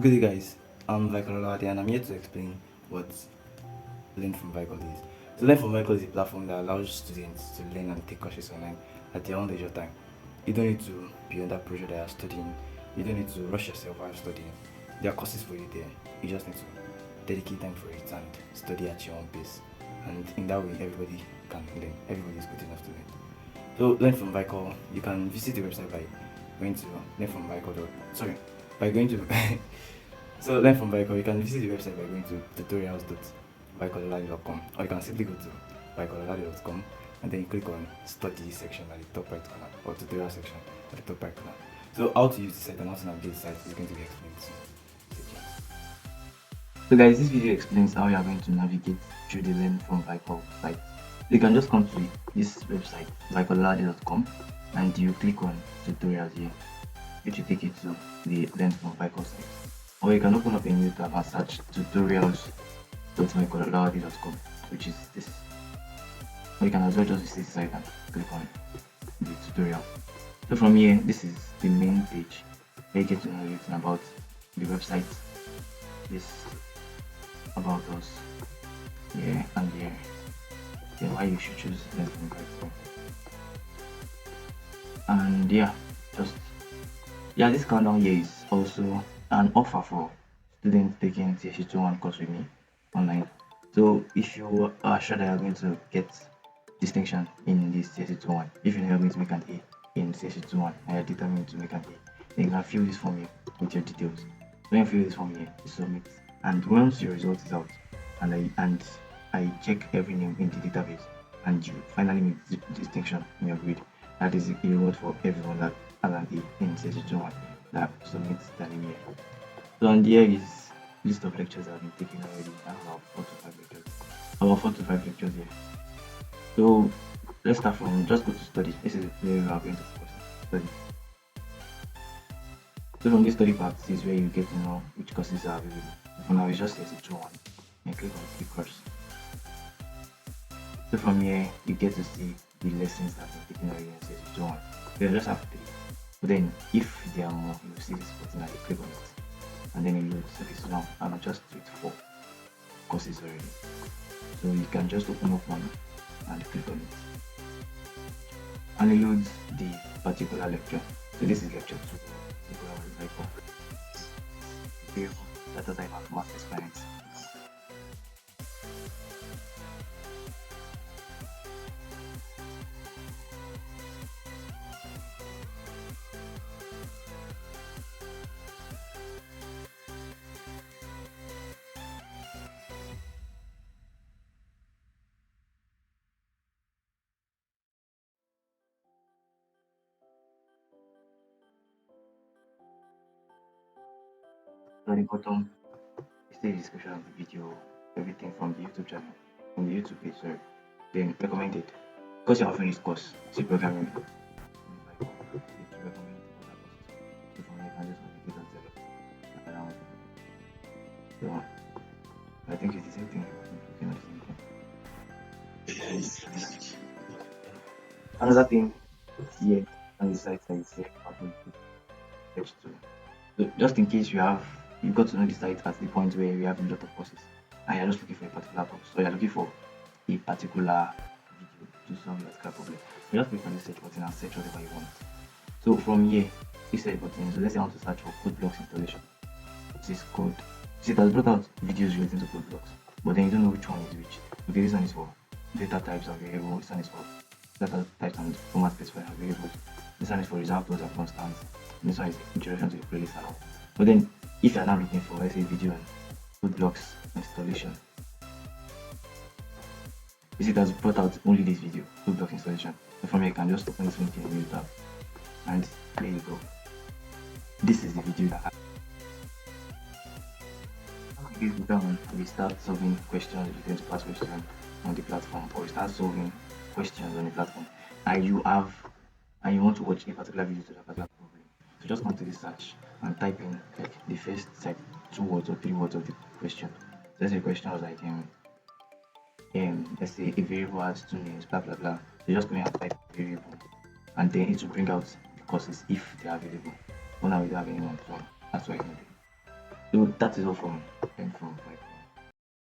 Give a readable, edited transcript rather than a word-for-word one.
Good day, guys. I'm Vicol Olawade, and I'm here to explain what Learn from Vicol is. So, Learn from Vicol is a platform that allows students to learn and take courses online at their own leisure time. You don't need to be under pressure that you're studying. You don't need to rush yourself while studying. There are courses for you there. You just need to dedicate time for it and study at your own pace. And in that way, everybody can learn. Everybody is good enough to learn. So, Learn from Vicol, you can visit the website by going to learnfromvicol. Sorry, by going to So learn from Vicol. You can visit the website by going to tutorials.vicololadi.com, or you can simply go to vicololadi.com and then you click on study section at the top right corner, or tutorial section at the top right corner. So how to use the site and how to navigate the site is going to be explained soon. So guys, this video explains how you are going to navigate through the Learn from Vicol site. You can just come to this website, vicololadi.com, and you click on tutorials here, which will take you to the Learn from Vicol site. Or you can open up a new tab and search tutorials.vicololadi.com, which is this. Or you can as well just visit the site and click on the tutorial. So from here, this is the main page where you get to know everything about the website, this about us, here and here. Yeah, why you should choose Learn from Vicol. And this countdown here is also an offer for students taking CSE 2-1 course with me online. So if you are sure that you're going to get distinction in this CSE 2-1, if you know you're going to make an A in CSE 2-1 and you're determined to make an A, then you can fill this form here with your details. When you fill this form here, you submit, and once your result is out and I check every name in the database and you finally make the distinction in your grade, that is a reward for everyone that has an A in CSE 2-1 that submits the name here. So and here is list of lectures that have been taken already. I have about 4 to 5 lectures. About 4 to 5 lectures here. So let's start from just go to study. This is where we are going to focus on study. So from this study part, this is where you get to know which courses are available. For now it's just CSE 2-1 and click on the course. So from here you get to see the lessons that have been taken already in CSE 2-1. You just have 3. But then if there are more, you will see this button and you click on it. And then it loads. Okay, so now I'm just with 4 courses already. So you can just open up one and click on it. And it loads the particular lecture. So this is lecture 2. Data type of math experiments. So at the bottom, is the description of the video, everything from the YouTube channel, from the YouTube page, sorry. Then recommended. Because you're offering this course, see programming. So from here, you can just navigate and select around. So I think it's the same thing. Another thing here on the site that is page 2. So just in case you got to know the site at the point where we have a lot of courses and you're just looking for a particular course, so you're looking for a particular video to solve your particular problem, you just click on the search button and search whatever you want. So from here, you search button. So let's say I want to search for code blocks installation. This is code. See, it has brought out videos relating to code blocks, but then you don't know which one is which. Okay, this one is for data types and variables. This one is for data types and format specified variables. This one is for result plots and constants. And this one is introduction to the playlist and all. But then if you are now looking for, let's say, video and code blocks installation, you see it has brought out only this video, code block installation. So from here you can just open this link in a new tab, and there you go. This is the video that this down. We start solving questions relating to past questions on the platform, or we start solving questions on the platform, and you want to watch a particular video to that particular problem. So just come to the search and type in like the first like 2 words or 3 words of the question. So let's say the question was like let's say a variable has 2 names, blah blah blah. So just go and type variable, and then it will bring out the courses if they are available. But now we don't have anyone, so that's why I need it. So that is all from, from